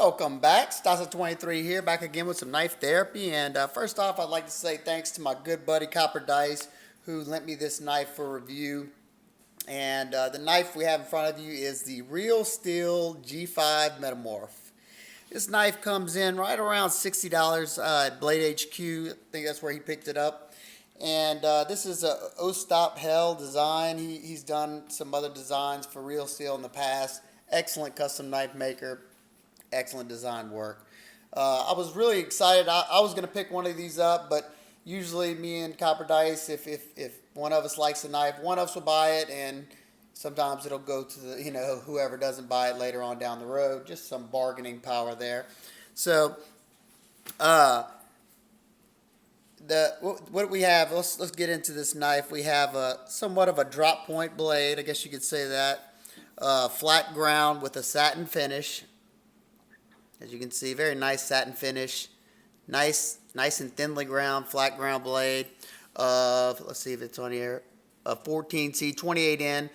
Welcome back. Stasa23 here, back again with some knife therapy. And first off, I'd like to say thanks to my good buddy Copper Dice, who lent me this knife for review. And the knife we have in front of you is the real Steel G5 Metamorph. This knife comes in right around $60 at Blade HQ. I think that's where he picked it up. And this is a O-Stop Hell design. He's done some other designs for Real Steel in the past. Excellent custom knife maker. Excellent design work. I was really excited. I was going to pick one of these up, but usually me and Copper Dice, if one of us likes a knife, one of us will buy it, and sometimes it'll go to the, whoever doesn't buy it later on down the road. Just some bargaining power there. So, what we have, let's get into this knife. We have somewhat of a drop point blade, I guess you could say that. Flat ground with a satin finish. As you can see, very nice satin finish. Nice and thinly ground, flat ground blade. Let's see if it's on here. 14C, 28N.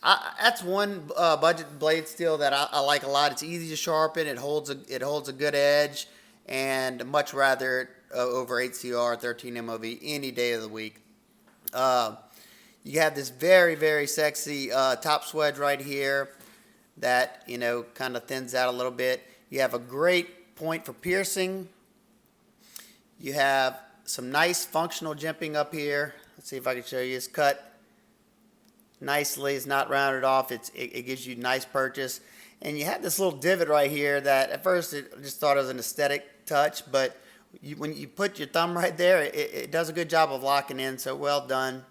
That's one budget blade steel that I like a lot. It's easy to sharpen. It holds a good edge, and much rather over 8CR 13 MOV any day of the week. You have this very sexy top swedge right here that kind of thins out a little bit. You have a great point for piercing. You have some nice functional jimping up here. Let's see if I can show you. It's cut nicely. It's not rounded off. It gives you nice purchase. And you have this little divot right here that at first I just thought it was an aesthetic touch, but when you put your thumb right there, it does a good job of locking in, so well done.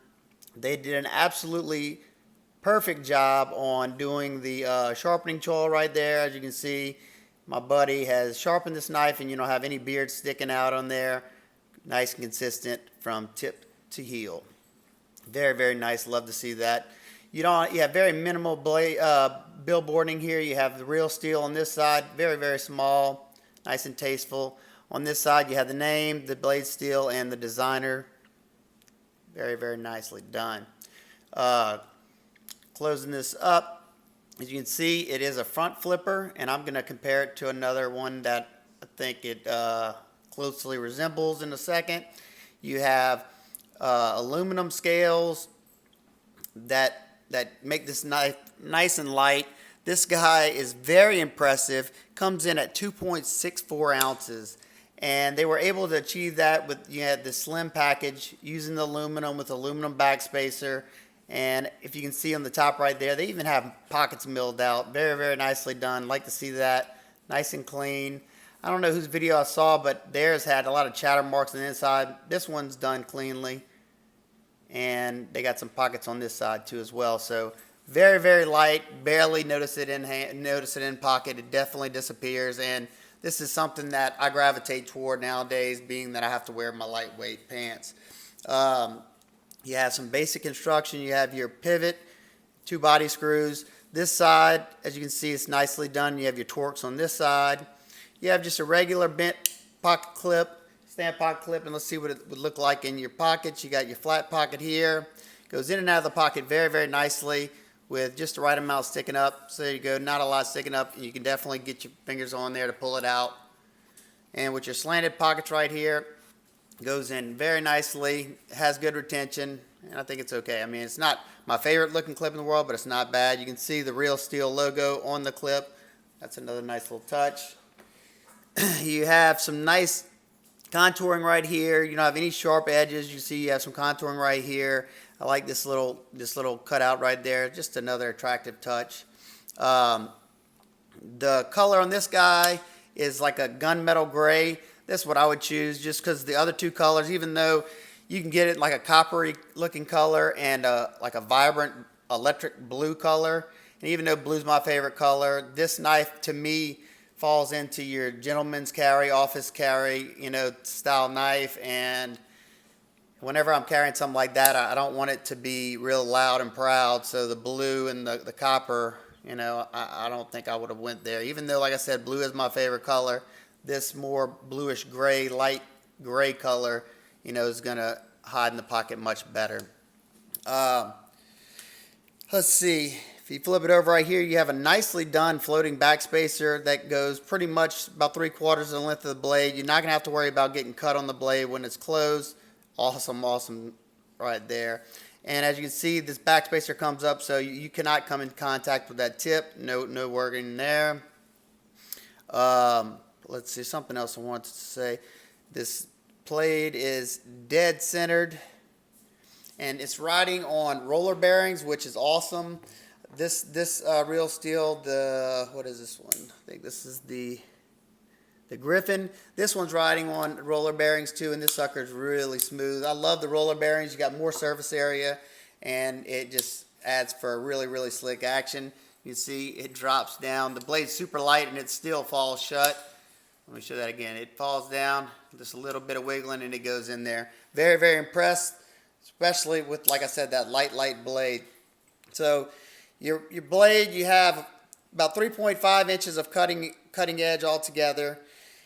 They did an absolutely perfect job on doing the sharpening choil right there. As you can see, my buddy has sharpened this knife, and you don't have any beard sticking out on there. Nice and consistent from tip to heel. Very nice. Love to see that. You have very minimal blade billboarding here. You have the real steel on this side, very small, nice and tasteful. On this side, you have the name, the blade steel, and the designer. Very nicely done. Closing this up. As you can see, it is a front flipper, and I'm going to compare it to another one that I think it closely resembles in a second. You have aluminum scales that make this knife nice and light. This guy is very impressive. Comes in at 2.64 ounces, and they were able to achieve that with the slim package using the aluminum with aluminum backspacer. And if you can see on the top right there, they even have pockets milled out. Very nicely done. Like to see that. Nice and clean. I don't know whose video I saw, but theirs had a lot of chatter marks on the inside. This one's done cleanly. And they got some pockets on this side too as well. So very light. Barely notice it in pocket. It definitely disappears. And this is something that I gravitate toward nowadays, being that I have to wear my lightweight pants. You have some basic construction. You have your pivot, 2 body screws. This side, as you can see, it's nicely done. You have your Torx on this side. You have just a regular bent pocket clip, stand pocket clip, and let's see what it would look like in your pockets. You got your flat pocket here. Goes in and out of the pocket very nicely with just the right amount sticking up. So there you go, not a lot sticking up. You can definitely get your fingers on there to pull it out. And with your slanted pockets right here, goes in very nicely, has good retention, and I think it's okay. I mean, it's not my favorite looking clip in the world, but it's not bad. You can see the Real Steel logo on the clip. That's another nice little touch. You have some nice contouring right here. You don't have any sharp edges. You see you have some contouring right here. I like this little cutout right there. Just another attractive touch. The color on this guy is like a gunmetal gray. That's what I would choose, just because the other two colors, even though you can get it like a coppery looking color and like a vibrant electric blue color, and even though blue's my favorite color, this knife to me falls into your gentleman's carry, office carry, style knife. And whenever I'm carrying something like that, I don't want it to be real loud and proud. So the blue and the copper, I don't think I would have went there. Even though, like I said, blue is my favorite color. This more bluish gray, light gray color, is going to hide in the pocket much better. Let's see. If you flip it over right here, you have a nicely done floating backspacer that goes pretty much about 3/4 of the length of the blade. You're not going to have to worry about getting cut on the blade when it's closed. Awesome, awesome right there. And as you can see, this backspacer comes up, so you cannot come in contact with that tip. No working there. Let's see, something else I wanted to say. This blade is dead centered, and it's riding on roller bearings, which is awesome. This real steel, what is this one? I think this is the Griffin. This one's riding on roller bearings too, and this sucker is really smooth. I love the roller bearings. You got more surface area, and it just adds for a really slick action. You see it drops down. The blade's super light, and it still falls shut. Let me show that again. It falls down, just a little bit of wiggling, and it goes in there. Very impressed, especially with, like I said, that light blade. So your blade, you have about 3.5 inches of cutting edge altogether.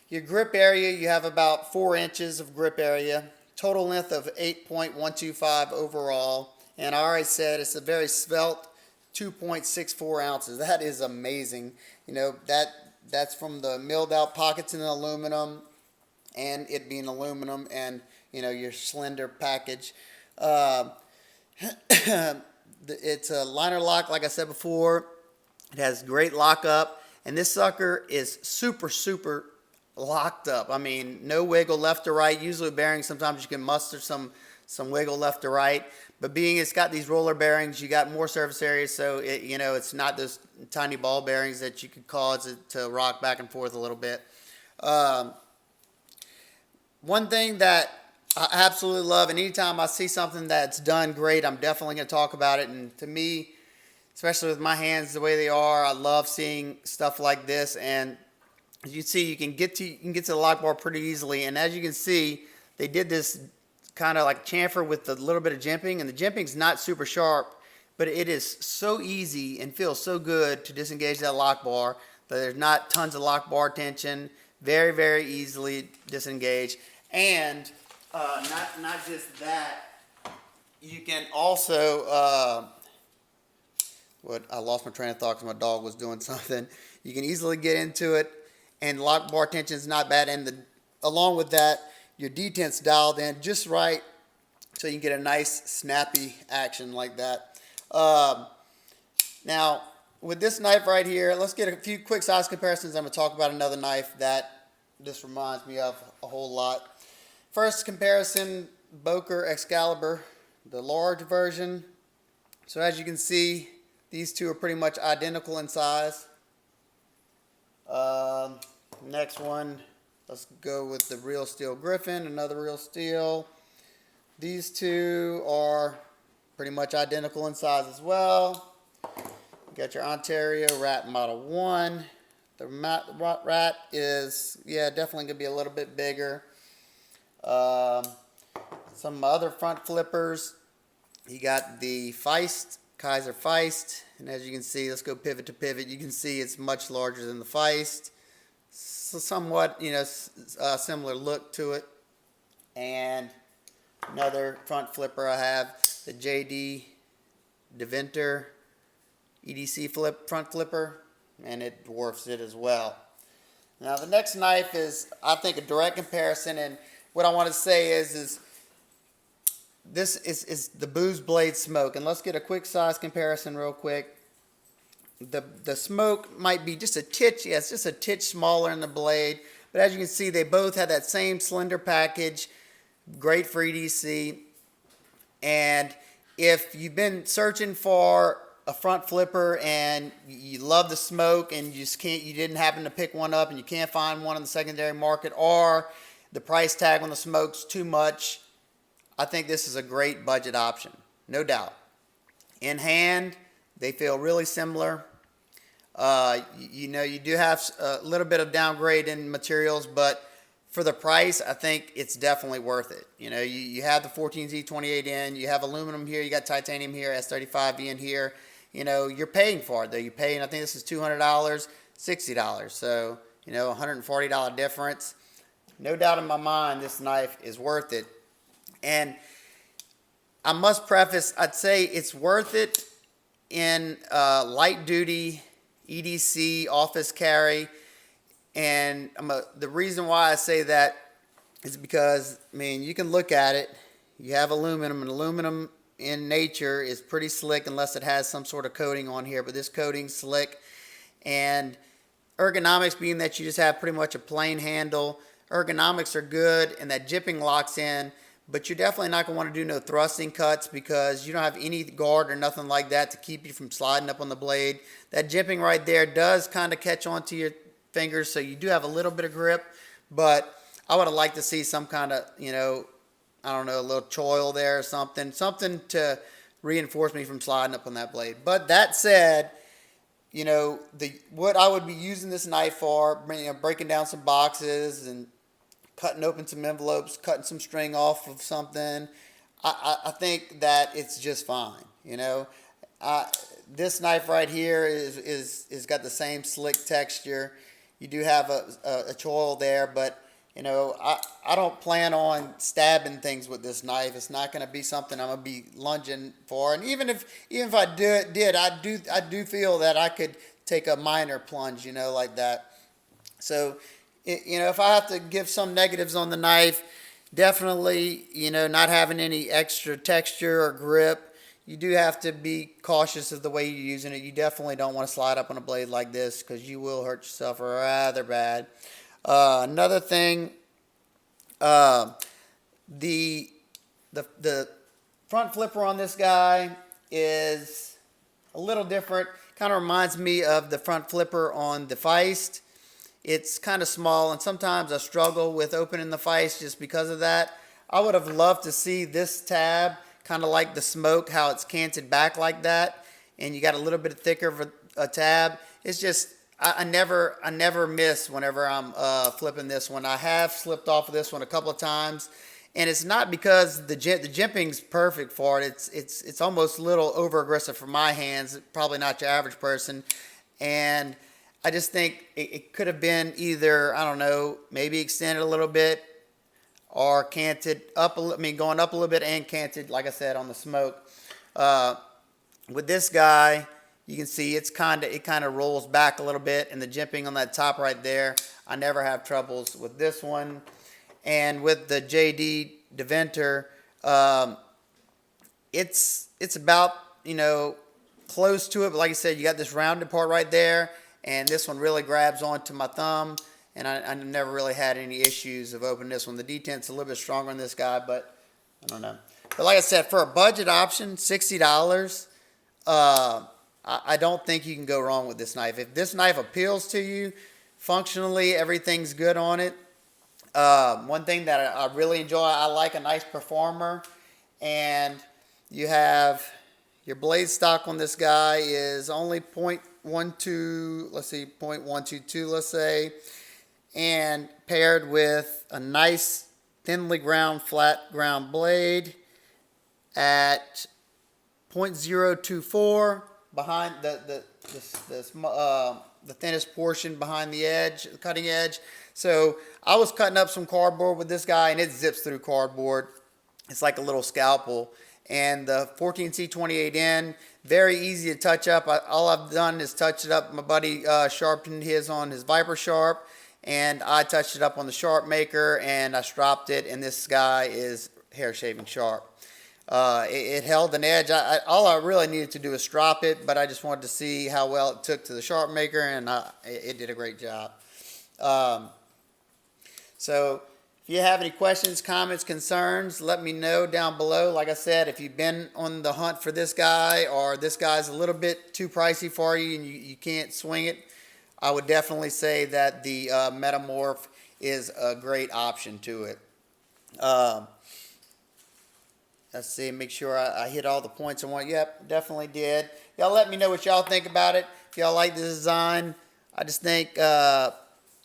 Your grip area, you have about 4 inches of grip area. Total length of 8.125 overall. And I already said it's a very svelte 2.64 ounces. That is amazing. You know, that's from the milled out pockets in aluminum, and it being aluminum, and you know, your slender package. It's a liner lock, like I said before. It has great lockup, and this sucker is super locked up. I mean, no wiggle left or right. Usually bearings, sometimes you can muster some wiggle left or right, but being it's got these roller bearings, you got more surface area, so it, you know, it's not those tiny ball bearings that you could cause it to rock back and forth a little bit. One thing that I absolutely love, and anytime I see something that's done great, I'm definitely going to talk about it. And to me, especially with my hands the way they are, I love seeing stuff like this. And as you see, you can get to the lock bar pretty easily. And as you can see, they did this kind of like chamfer with a little bit of jimping, and the jimping's not super sharp, but it is so easy and feels so good to disengage that lock bar. There's not tons of lock bar tension. Very easily disengage. And not just that, you can also I lost my train of thought because my dog was doing something. You can easily get into it, and lock bar tension is not bad. And along with that, your detent's dialed in just right, so you can get a nice snappy action like that. Now with this knife right here, let's get a few quick size comparisons. I'm going to talk about another knife that this reminds me of a whole lot. First comparison, Boker Excalibur, the large version. So as you can see, these two are pretty much identical in size. Next one, let's go with the Real Steel Griffin, another Real Steel. These two are pretty much identical in size as well. You got your Ontario Rat Model 1. The Rat is, definitely going to be a little bit bigger. Some other front flippers. You got the Feist, Kaiser Feist. And as you can see, let's go pivot to pivot. You can see it's much larger than the Feist. So somewhat, similar look to it. And another front flipper I have, the JD DeVinter EDC front flipper, and it dwarfs it as well. Now the next knife is, I think, a direct comparison, and what I want to say is this is the Booz Blade Smoke, and let's get a quick size comparison real quick. The Smoke might be just a titch, it's just a titch smaller in the blade, but as you can see, they both have that same slender package, great for EDC. And if you've been searching for a front flipper and you love the Smoke and you didn't happen to pick one up and you can't find one in the secondary market, or the price tag on the Smoke's too much, I think this is a great budget option, no doubt. In hand, they feel really similar. You do have a little bit of downgrade in materials, but for the price, I think it's definitely worth it. You have the 14Z28 in, you have aluminum here, you got titanium here, S35 in here. You're paying for it though. You're paying, I think this is $200, $60. So, $140 difference. No doubt in my mind, this knife is worth it. And I must preface, I'd say it's worth it in light duty EDC office carry. And the reason why I say that is because, I mean, you can look at it. You have aluminum, and aluminum in nature is pretty slick unless it has some sort of coating on here. But this coating's slick. And ergonomics, being that you just have pretty much a plain handle, ergonomics are good, and that jipping locks in. But you're definitely not going to want to do no thrusting cuts because you don't have any guard or nothing like that to keep you from sliding up on the blade. That jipping right there does kind of catch onto your fingers, so you do have a little bit of grip. But I would have liked to see some kind of, you know, I don't know, a little choil there or something to reinforce me from sliding up on that blade. But that said, you know, what I would be using this knife for, you know, breaking down some boxes and cutting open some envelopes, cutting some string off of something, I think that it's just fine. You know, this knife right here is got the same slick texture. You do have a choil there, but you know, I don't plan on stabbing things with this knife. It's not going to be something I'm going to be lunging for. And even if I did, I do feel that I could take a minor plunge, you know, like that. So, you know, if I have to give some negatives on the knife, definitely, you know, not having any extra texture or grip. You do have to be cautious of the way you're using it. You definitely don't want to slide up on a blade like this because you will hurt yourself rather bad. Another thing, the front flipper on this guy is a little different. Kind of reminds me of the front flipper on the Feist. It's kind of small, and sometimes I struggle with opening the Feist just because of that. I would have loved to see this tab, kind of like the Smoke, how it's canted back like that, and you got a little bit thicker of a tab. It's just, I never miss whenever I'm flipping this one. I have slipped off of this one a couple of times, and it's not because the jimping's perfect for it. It's almost a little over aggressive for my hands, probably not your average person, and I just think it could have been either, I don't know, maybe extended a little bit or canted up, going up a little bit and canted, like I said, on the Smoke. With this guy, you can see it kind of rolls back a little bit, and the jimping on that top right there, I never have troubles with this one. And with the JD Deventer, it's about, you know, close to it, but like I said, you got this rounded part right there, and this one really grabs onto my thumb, and I never really had any issues of opening this one. The detent's a little bit stronger on this guy, but I don't know. But like I said, for a budget option, $60, I don't think you can go wrong with this knife. If this knife appeals to you, functionally, everything's good on it. One thing that I really enjoy, I like a nice performer, and you have your blade stock on this guy is only 0.12, let's see, 0.122, let's say, and paired with a nice thinly ground, flat ground blade at 0.024 behind the thinnest portion behind the edge, the cutting edge. So I was cutting up some cardboard with this guy, and it zips through cardboard. It's like a little scalpel. And the 14C28N, very easy to touch up. All I've done is touch it up. My buddy sharpened his on his Viper Sharp, and I touched it up on the Sharp Maker, and I stropped it, and this guy is hair shaving sharp. It held an edge. All I really needed to do was strop it, but I just wanted to see how well it took to the Sharp Maker, and it did a great job. So if you have any questions, comments, concerns, let me know down below. Like I said, if you've been on the hunt for this guy, or this guy's a little bit too pricey for you and you can't swing it, I would definitely say that the Metamorph is a great option to it. Let's see, make sure I hit all the points I want. Yep, definitely did. Y'all let me know what y'all think about it. If y'all like the design, I just think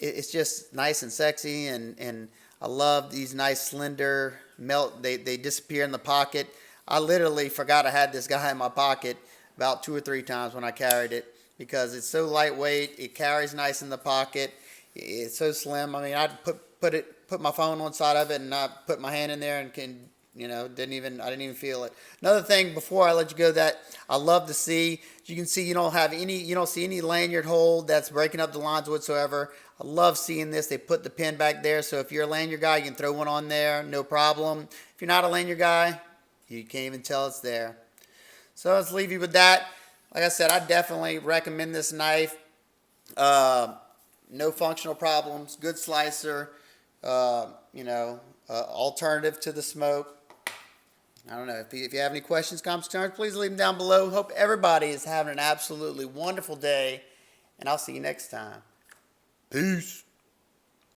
it's just nice and sexy, and I love these nice slender melt. They disappear in the pocket. I literally forgot I had this guy in my pocket about 2 or 3 times when I carried it, because it's so lightweight. It carries nice in the pocket. It's so slim. I mean, I'd put my phone on the side of it, and I put my hand in there and can You know, I didn't even feel it. Another thing before I let you go that I love to see, you can see you don't see any lanyard hold that's breaking up the lines whatsoever. I love seeing this. They put the pin back there, so if you're a lanyard guy, you can throw one on there, no problem. If you're not a lanyard guy, you can't even tell it's there. So let's leave you with that. Like I said, I definitely recommend this knife. No functional problems, good slicer, alternative to the smoke. I don't know. If you have any questions, comments, concerns, please leave them down below. Hope everybody is having an absolutely wonderful day, and I'll see you next time. Peace.